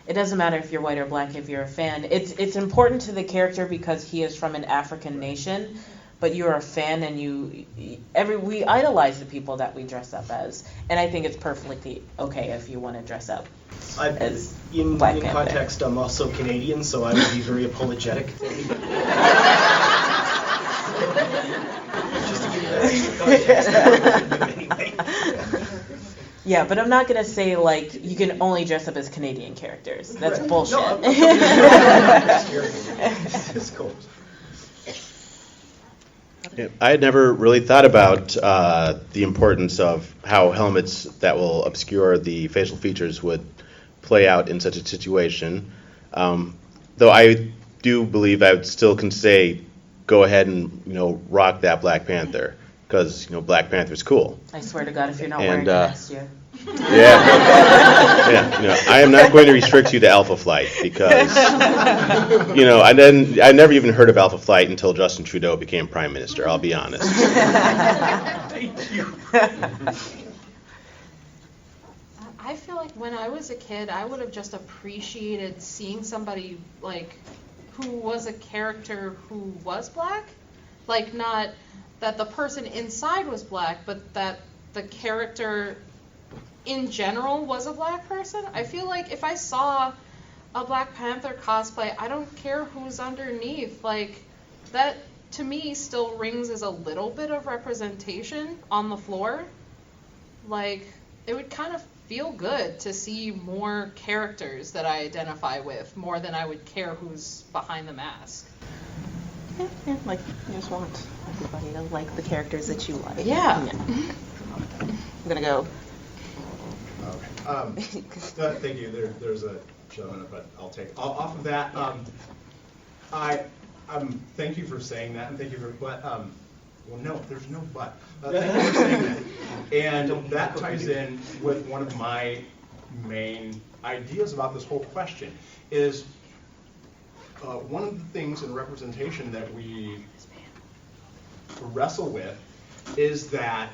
It doesn't matter if you're white or black if you're a fan. It's important to the character because he is from an African nation, but you're a fan and we idolize the people that we dress up as, and I think it's perfectly okay if you want to dress up as in Black Panther. Context, I'm also Canadian, so I would be very apologetic. Just to give you that extra context. Anyway. Yeah, but I'm not going to say, like, you can only dress up as Canadian characters. That's Right. bullshit. No, it's cool. Yeah, I had never really thought about the importance of how helmets that will obscure the facial features would play out in such a situation. Though I do believe I would still can say, go ahead and rock that Black Panther, because Black Panther's cool. I swear to God, if you're not wearing it next year. Yeah, I am not going to restrict you to Alpha Flight because, I never even heard of Alpha Flight until Justin Trudeau became Prime Minister, I'll be honest. Thank you. I feel like when I was a kid, I would have just appreciated seeing somebody, like, who was a character who was black. Like, not that the person inside was black, but that the character in general was a black person. I feel like if I saw a Black Panther cosplay, I don't care who's underneath. Like, that to me still rings as a little bit of representation on the floor. Like, it would kind of feel good to see more characters that I identify with, more than I would care who's behind the mask. Yeah, like, you just want everybody to like the characters that you like. Yeah. I'm gonna go. Okay. Thank you. There's a gentleman, but I'll take off of that. Thank you for saying that, and thank you for. But well, no, there's no but. Thank you for saying that, and that ties in with one of my main ideas about this whole question. Is one of the things in representation that we wrestle with is that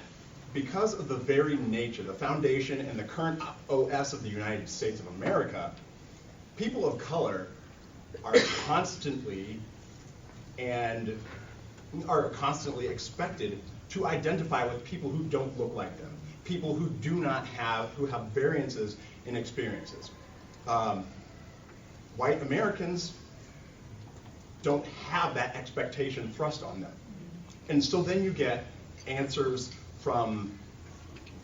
because of the very nature, the foundation, and the current OS of the United States of America, people of color are constantly expected to identify with people who don't look like them, people who who have variances in experiences. White Americans don't have that expectation thrust on them. And so then you get answers from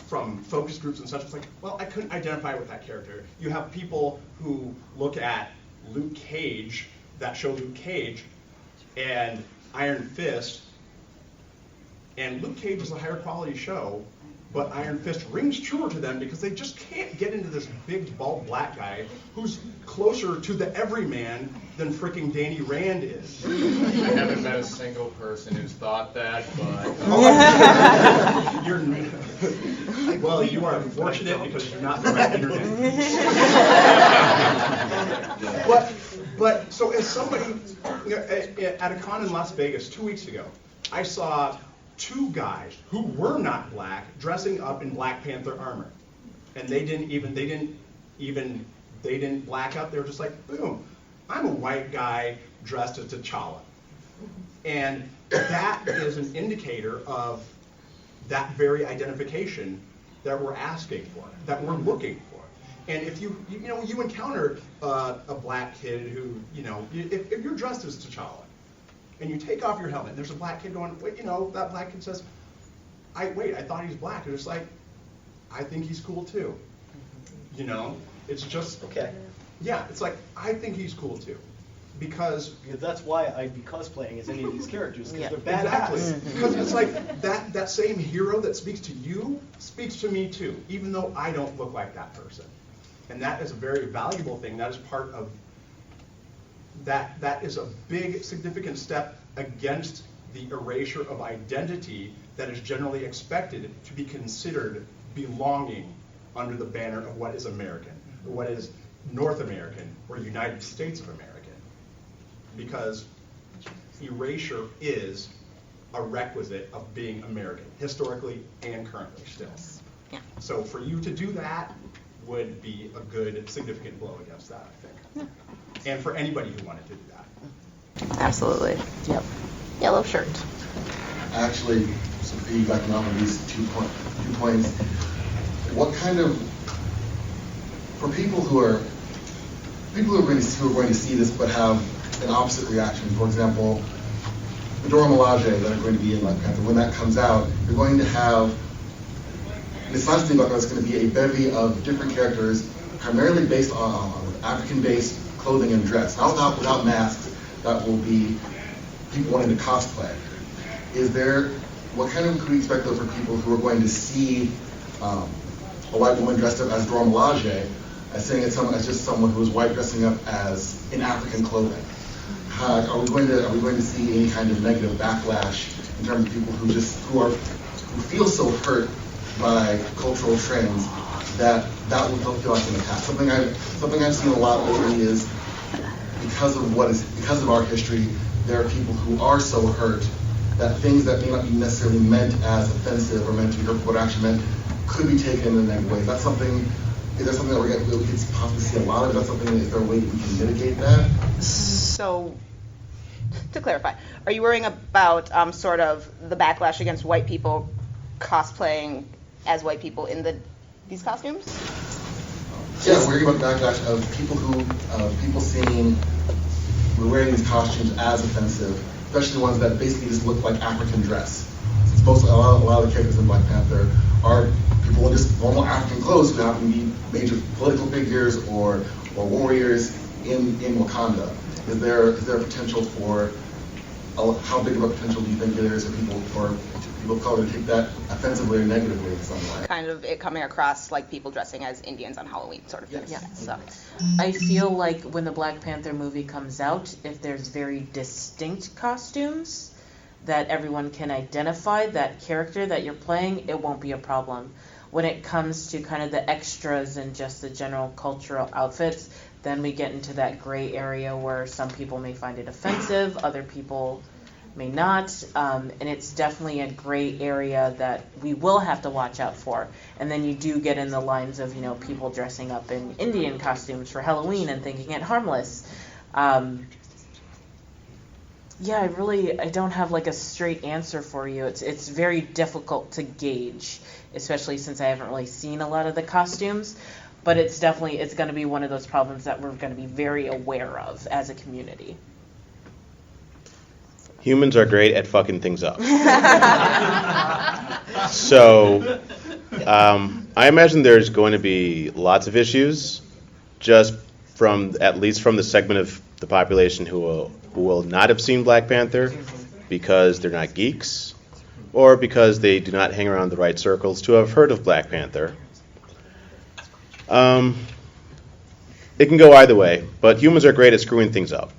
focus groups and such. It's like, well, I couldn't identify with that character. You have people who look at Luke Cage, that show Luke Cage, and Iron Fist, and Luke Cage is a higher quality show, but Iron Fist rings truer to them because they just can't get into this big, bald black guy who's closer to the everyman than fricking Danny Rand is. I haven't met a single person who's thought that, but... Well, you are unfortunate because you're not the right internet. But so as somebody, at a con in Las Vegas 2 weeks ago, I saw two guys who were not black dressing up in Black Panther armor, and they didn't black up. They were just like, boom, I'm a white guy dressed as T'Challa, and that is an indicator of that very identification that we're asking for, that we're looking for. And if you encounter a black kid who, if you're dressed as T'Challa, and you take off your helmet, and there's a black kid going, wait, that black kid says, I thought he's black. And it's like, I think he's cool too. It's just, okay. Yeah, it's like, I think he's cool too. because that's why I'd be cosplaying as any of these characters, because they're exactly. badass. Because it's like that same hero that speaks to you speaks to me too, even though I don't look like that person. And that is a very valuable thing. That is part of that. That is a big, significant step against the erasure of identity that is generally expected to be considered belonging under the banner of what is American, or what is North American, or United States of American. Because erasure is a requisite of being American, historically and currently still. Yeah. So for you to do that would be a good, significant blow against that, I think. Yeah. And for anybody who wanted to do that. Absolutely. Yep. Yellow shirt. Actually, so piggybacking off of these 2 points, what kind of, for people who are going to see this but have an opposite reaction, for example, the Dora Milaje that are going to be in Black Panther, when that comes out, you're going to have, it's not just about it's going to be a bevy of different characters, primarily based on African-based clothing and dress, not without masks, that will be people wanting to cosplay. What kind of could we expect though for people who are going to see a white woman dressed up as Dora Milaje, as saying it's just someone who is white dressing up as in African clothing? Are we going to see any kind of negative backlash in terms of people who feel so hurt by cultural trends that will feel like an attack? Something I've seen a lot lately is because of our history, there are people who are so hurt that things that may not be necessarily meant as offensive or meant to be hurtful, but actually meant could be taken in a negative way. Is there something that we could possibly see a lot of? Is there a way that we can mitigate that? So, to clarify, are you worrying about sort of the backlash against white people cosplaying as white people in these costumes? Yeah, we're worrying about the backlash of people seeing we're wearing these costumes as offensive, especially ones that basically just look like African dress. It's mostly a lot of the characters in Black Panther are people in just normal African clothes who happen to be major political figures or warriors in Wakanda. Is there a potential for how big of a potential do you think there is for people of color to take that offensively or negatively in some way? Kind of it coming across like people dressing as Indians on Halloween sort of thing. Yes. Yeah. So I feel like when the Black Panther movie comes out, if there's very distinct costumes that everyone can identify that character that you're playing, it won't be a problem. When it comes to kind of the extras and just the general cultural outfits, then we get into that gray area where some people may find it offensive, other people may not, and it's definitely a gray area that we will have to watch out for. And then you do get in the lines of, people dressing up in Indian costumes for Halloween and thinking it harmless. I don't have like a straight answer for you. It's very difficult to gauge, especially since I haven't really seen a lot of the costumes. But it's going to be one of those problems that we're going to be very aware of as a community. Humans are great at fucking things up. So, I imagine there's going to be lots of issues, at least from the segment of the population who will not have seen Black Panther because they're not geeks, or because they do not hang around the right circles to have heard of Black Panther. It can go either way, but humans are great at screwing things up.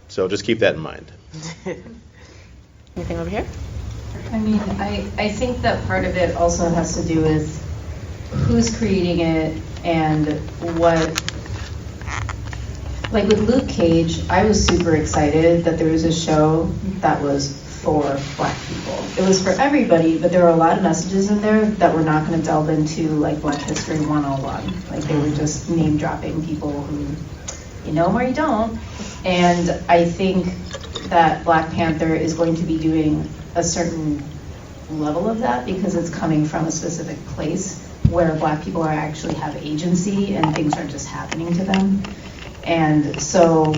So just keep that in mind. Anything over here? I mean, I think that part of it also has to do with who's creating it and what. Like with Luke Cage, I was super excited that there was a show that was for Black people. It was for everybody, but there were a lot of messages in there that we're not going to delve into, like Black History 101. Like they were just name dropping people who you know them or you don't. And I think that Black Panther is going to be doing a certain level of that because it's coming from a specific place where Black people actually have agency and things aren't just happening to them. And so,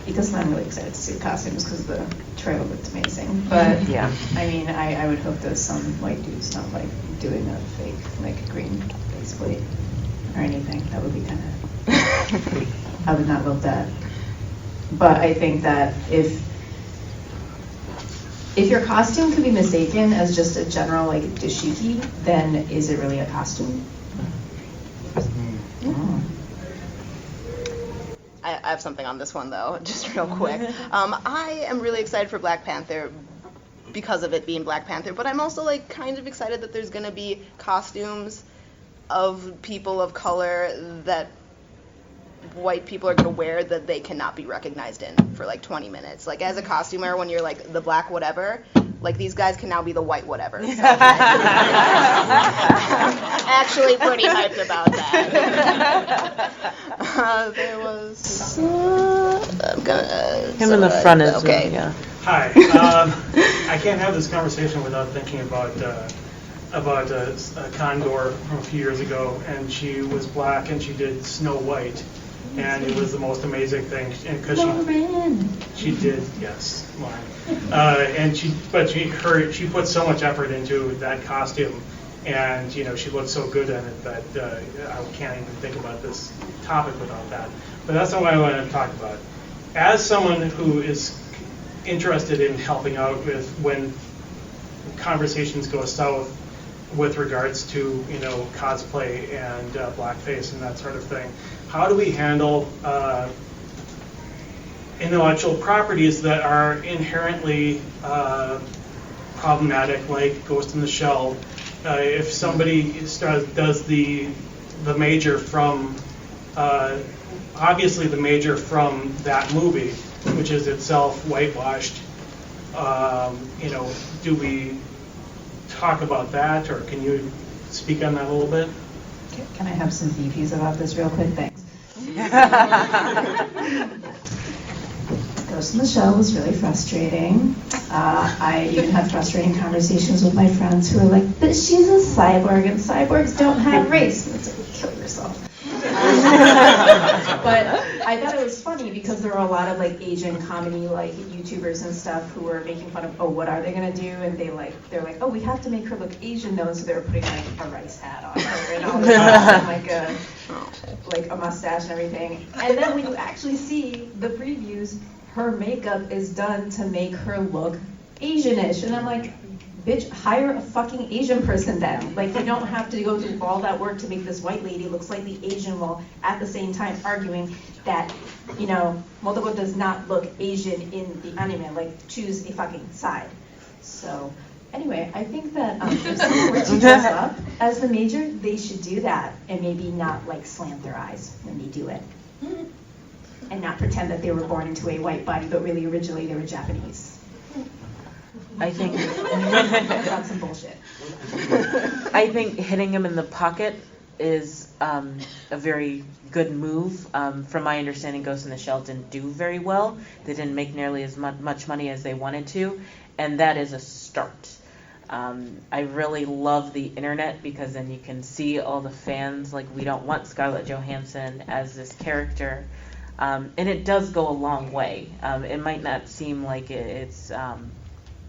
because I'm really excited to see the costumes because the trailer looked amazing. But yeah, I mean, I would hope that some white dude's not like doing a fake like green faceplate or anything. That would be kind of. I would not love that. But I think that if your costume could be mistaken as just a general like dashiki, then is it really a costume? I have something on this one though, just real quick. I am really excited for Black Panther because of it being Black Panther, but I'm also like kind of excited that there's gonna be costumes of people of color that white people are gonna wear that they cannot be recognized in for like 20 minutes. Like as a costumer, when you're like the black whatever, like these guys can now be the white whatever. So, actually pretty hyped about that. There was him in the front is okay. Yeah. Hi. I can't have this conversation without thinking about Condor from a few years ago, and she was black and she did Snow White, and it was the most amazing thing. And because she did, yes, Lauren. And she put so much effort into that costume, and you know she looked so good in it that I can't even think about this topic without that. But that's not what I want to talk about. As someone who is interested in helping out with when conversations go south with regards to, you know, cosplay and blackface and that sort of thing, how do we handle intellectual properties that are inherently problematic, like Ghost in the Shell? If somebody does the major from obviously the major from that movie, which is itself whitewashed, you know, do we talk about that, or can you speak on that a little bit? Can I have some VPs about this real quick? Thanks. Ghost in the Shell was really frustrating. I even had frustrating conversations with my friends who were like, but she's a cyborg and cyborgs don't have race. And it's like, kill yourself. But I thought it was funny because there were a lot of like Asian comedy like YouTubers and stuff who were making fun of, oh, what are they gonna do? And they're like, oh, we have to make her look Asian though, so they were putting like a rice hat on her and all this stuff, and like a mustache and everything. And then when you actually see the previews, her makeup is done to make her look Asianish, and I'm like, bitch, hire a fucking Asian person then. Like, you don't have to go through all that work to make this white lady look slightly Asian while at the same time arguing that, you know, Motoko does not look Asian in the anime. Like, choose a fucking side. So, anyway, I think that if someone were to dress up as the major, they should do that and maybe not, like, slant their eyes when they do it. And not pretend that they were born into a white body, but really originally they were Japanese. I think that's some bullshit. I think hitting him in the pocket is a very good move. From my understanding, Ghost in the Shell didn't do very well. They didn't make nearly as much money as they wanted to, and that is a start. I really love the internet because then you can see all the fans, like, we don't want Scarlett Johansson as this character. And it does go a long way. It might not seem like it's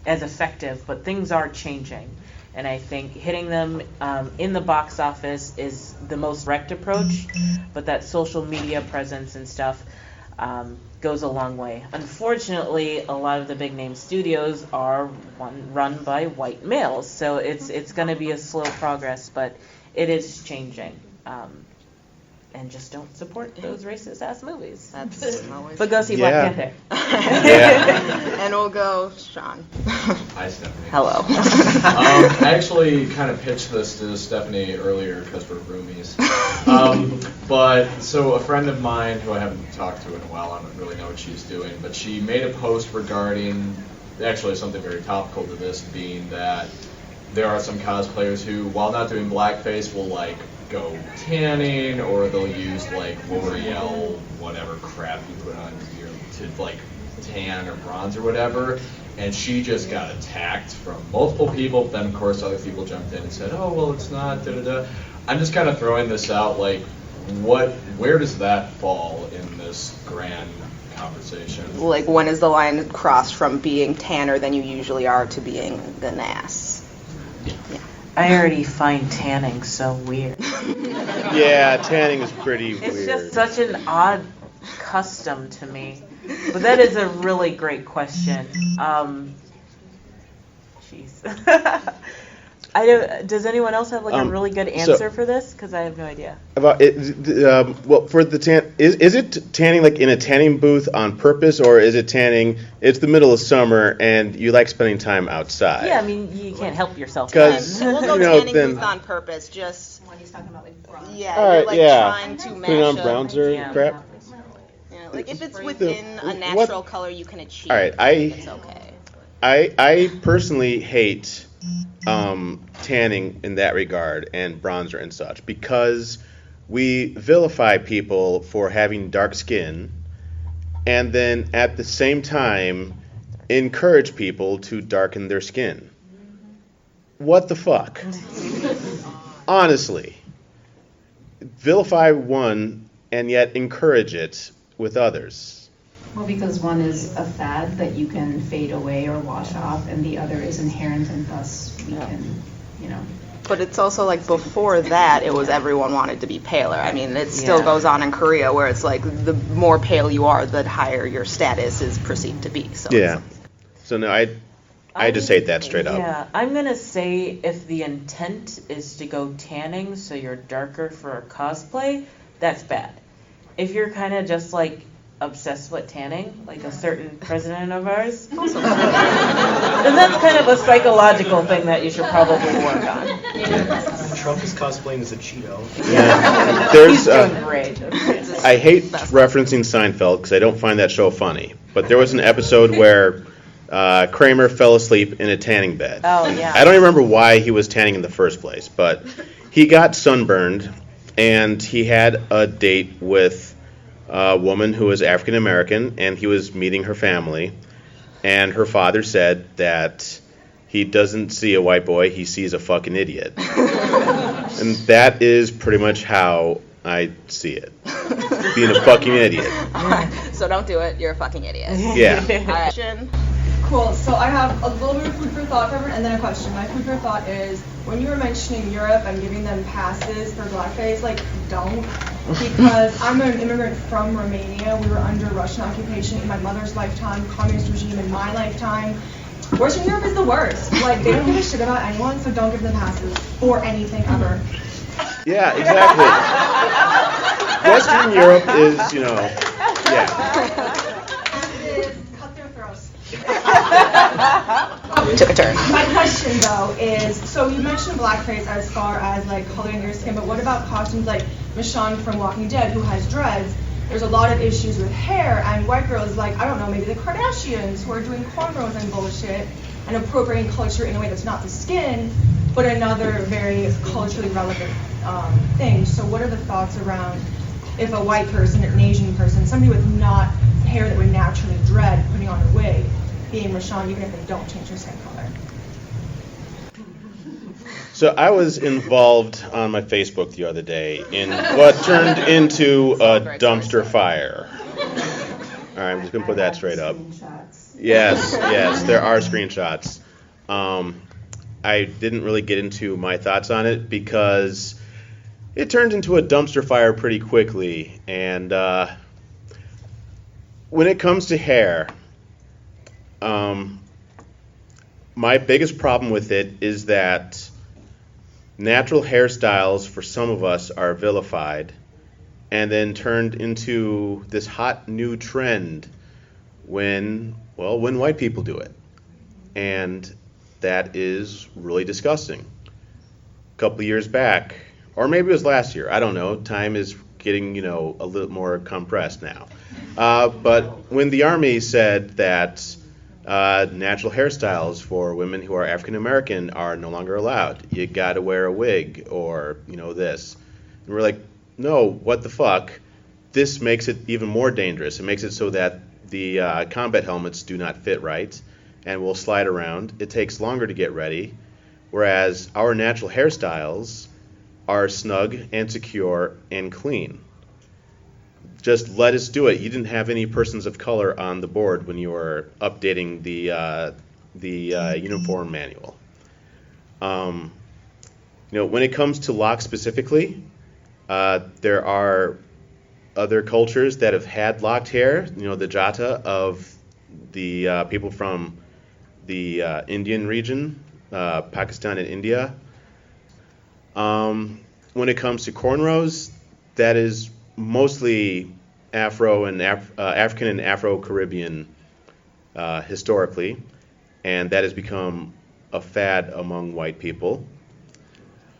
as effective, but things are changing. And I think hitting them in the box office is the most direct approach, but that social media presence and stuff goes a long way. Unfortunately, a lot of the big name studios are run by white males, so it's going to be a slow progress, but it is changing. And just don't support those racist ass movies. That's always. But go see Black Panther. And we'll go, Sean. Hi, Stephanie. Hello. I actually kind of pitched this to Stephanie earlier because we're roomies. But so a friend of mine who I haven't talked to in a while, I don't really know what she's doing, but she made a post regarding actually something very topical to this, being that there are some cosplayers who, while not doing blackface, will like go tanning, or they'll use like L'Oreal, whatever crap you put on your to like tan or bronze or whatever. And she just got attacked from multiple people. Then of course other people jumped in and said, "Oh well, it's not." Da da da. I'm just kind of throwing this out, like, where does that fall in this grand conversation? Like, when is the line crossed from being tanner than you usually are to being an ass? Yeah. I already find tanning so weird. Yeah, tanning is pretty weird. It's just such an odd custom to me. But that is a really great question. Jeez. Does anyone else have like a really good answer for this? Because I have no idea. About it, well, for the tan, is it tanning like in a tanning booth on purpose, or is it tanning? It's the middle of summer and you like spending time outside. Yeah, I mean you can't help yourself. Because We'll go tanning booth on purpose. Just when he's talking about like bronze. Yeah, all right, you're like trying to match putting on up. bronzer crap. Yeah, like if it's within a natural color you can achieve. All right, it's okay. I personally hate tanning in that regard and bronzer and such because we vilify people for having dark skin and then at the same time encourage people to darken their skin. What the fuck? Honestly. Vilify one and yet encourage it with others. Well, because one is a fad that you can fade away or wash off, and the other is inherent, and thus we can, But it's also like before that, it was everyone wanted to be paler. I mean, it still goes on in Korea where it's like the more pale you are, the higher your status is perceived to be. So yeah. So no, I just hate that straight up. Yeah, I'm gonna say if the intent is to go tanning, so you're darker for a cosplay, that's bad. If you're kind of just like obsessed with tanning, like a certain president of ours, then that's kind of a psychological thing that you should probably work on. Trump is cosplaying as a Cheeto. Yeah. There's, He's doing great. I hate referencing Seinfeld because I don't find that show funny. But there was an episode where Kramer fell asleep in a tanning bed. Oh, yeah. I don't even remember why he was tanning in the first place, but he got sunburned and he had a date with a woman who was African American, and he was meeting her family, and her father said that he doesn't see a white boy, he sees a fucking idiot. And that is pretty much how I see it. Being a fucking idiot. So don't do it, you're a fucking idiot. Yeah. Alright. Cool, so I have a little bit of food for thought, and then a question. My food for thought is, when you were mentioning Europe and giving them passes for blackface, like, don't. Because I'm an immigrant from Romania. We were under Russian occupation in my mother's lifetime, communist regime in my lifetime. Western Europe is the worst. Like, they don't give a shit about anyone, so don't give them passes for anything ever. Yeah, exactly. Western Europe is, yeah. Cut their throats. Took a turn. My question though is, so you mentioned blackface as far as like coloring your skin, but what about costumes like Michonne from Walking Dead who has dreads? There's a lot of issues with hair, and white girls like, I don't know, maybe the Kardashians who are doing cornrows and bullshit and appropriating culture in a way that's not the skin, but another very culturally relevant thing. So what are the thoughts around if a white person, an Asian person, somebody with not hair that would naturally dread putting on a wig, being Michonne, even if they don't change their skin color? So I was involved on my Facebook the other day in what turned into a dumpster fire. All right, I'm just going to put that straight up. Yes, there are screenshots. I didn't really get into my thoughts on it because it turned into a dumpster fire pretty quickly. And when it comes to hair, my biggest problem with it is that natural hairstyles for some of us are vilified and then turned into this hot new trend when white people do it. And that is really disgusting. A couple of years back, or maybe it was last year, I don't know, time is getting, a little more compressed now. But when the Army said that natural hairstyles for women who are African American are no longer allowed. You got to wear a wig or, this. And we're like, no, what the fuck? This makes it even more dangerous. It makes it so that the combat helmets do not fit right and will slide around. It takes longer to get ready, whereas our natural hairstyles are snug and secure and clean. Just let us do it. You didn't have any persons of color on the board when you were updating the uniform manual. When it comes to locks specifically, there are other cultures that have had locked hair, the Jata of the people from the Indian region, Pakistan and India. When it comes to cornrows, that is mostly Afro and African and Afro-Caribbean historically, and that has become a fad among white people.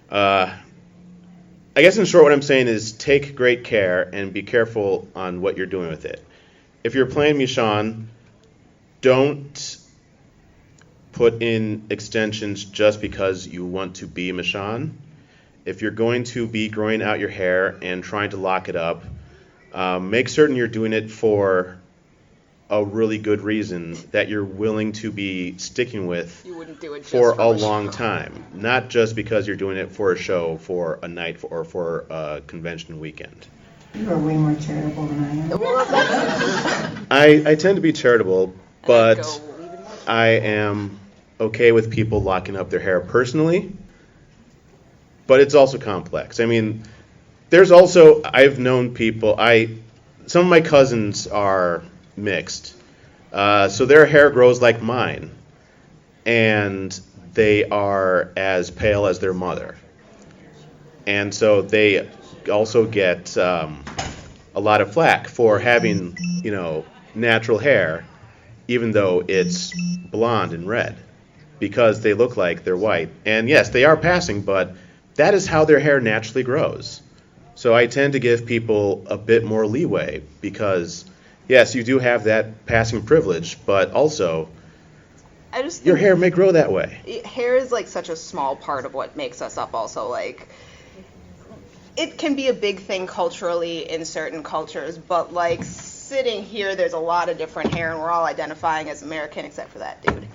I guess in short what I'm saying is take great care and be careful on what you're doing with it. If you're playing Michonne, don't put in extensions just because you want to be Michonne. If you're going to be growing out your hair and trying to lock it up, make certain you're doing it for a really good reason that you're willing to be sticking with You wouldn't do it just for a show. long time. Not just because you're doing it for a show, for a night, or for a convention weekend. You are way more charitable than I am. I tend to be charitable, but I am okay with people locking up their hair personally. But it's also complex. I mean, there's also, I've known people, some of my cousins are mixed. So their hair grows like mine. And they are as pale as their mother. And so they also get a lot of flack for having, natural hair, even though it's blonde and red, because they look like they're white. And yes, they are passing, but that is how their hair naturally grows. So I tend to give people a bit more leeway because, yes, you do have that passing privilege, but also I just your think hair may grow that way. hair is like such a small part of what makes us up also. Like, it can be a big thing culturally in certain cultures, but like sitting here, there's a lot of different hair, and we're all identifying as American except for that dude.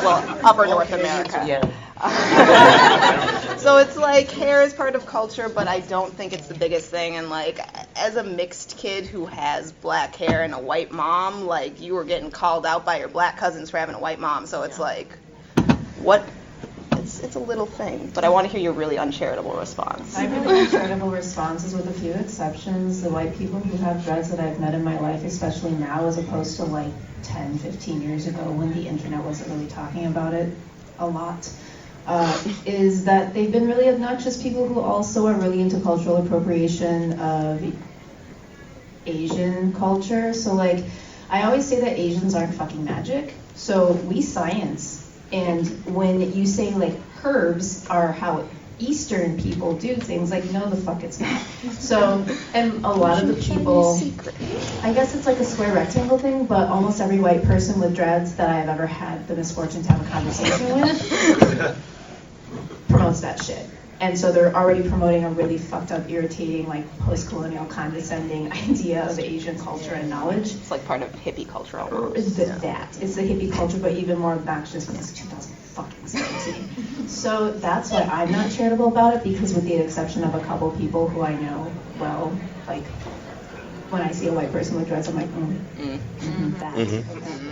Well, upper North America. Yeah. So it's like hair is part of culture, but I don't think it's the biggest thing. And like, as a mixed kid who has black hair and a white mom, like you were getting called out by your black cousins for having a white mom. So it's like, what? It's a little thing, but I want to hear your really uncharitable response. My really uncharitable response is, with a few exceptions, the white people who have dreads that I've met in my life, especially now as opposed to like 10, 15 years ago when the internet wasn't really talking about it a lot, is that they've been really obnoxious people who also are really into cultural appropriation of Asian culture. So like, I always say that Asians aren't fucking magic, so we science. And when you say like herbs are how Eastern people do things, like no the fuck it's not. So, and a lot of the people, I guess it's like a square rectangle thing, but almost every white person with dreads that I've ever had the misfortune to have a conversation with promotes that shit. And so they're already promoting a really fucked up, irritating, like post-colonial, condescending idea of Asian culture and knowledge. It's like part of hippie culture almost. It's the hippie culture, but even more obnoxious because it's 2017. So that's why I'm not charitable about it, because with the exception of a couple people who I know well, like when I see a white person with dreads, I'm like,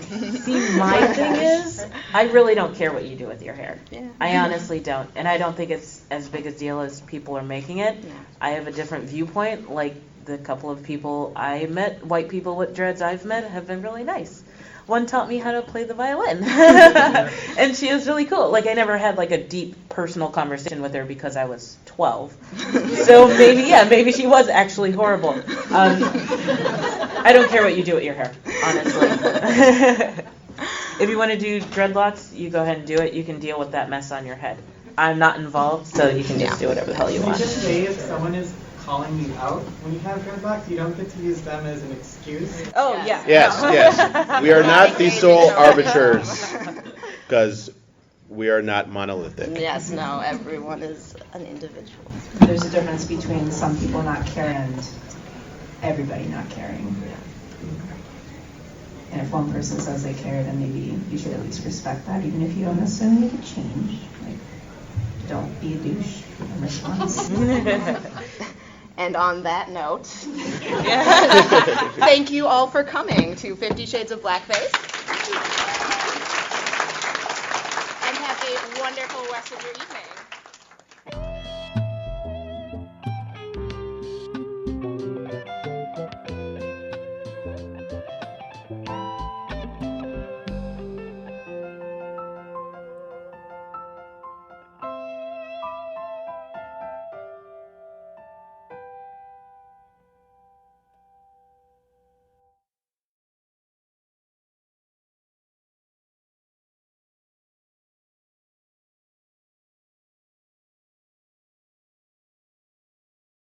See, my thing is, I really don't care what you do with your hair. Yeah. I honestly don't. And I don't think it's as big a deal as people are making it. Yeah. I have a different viewpoint. Like, the couple of people I met, white people with dreads I've met, have been really nice. One taught me how to play the violin. And she was really cool. Like, I never had, like, a deep personal conversation with her because I was 12. So maybe she was actually horrible. I don't care what you do with your hair, honestly. If you want to do dreadlocks, you go ahead and do it. You can deal with that mess on your head. I'm not involved, so you can just do whatever the hell you want. Just say if someone is calling you out when you have dreadlocks, you don't get to use them as an excuse. Oh, yeah. Yes. We are not the sole arbiters because we are not monolithic. Yes, no, everyone is an individual. There's a difference between some people not caring and everybody not caring. And if one person says they care, then maybe you should at least respect that, even if you don't necessarily make a change. Like, don't be a douche in response. And on that note, thank you all for coming to 50 Shades of Blackface. And have a wonderful rest of your evening.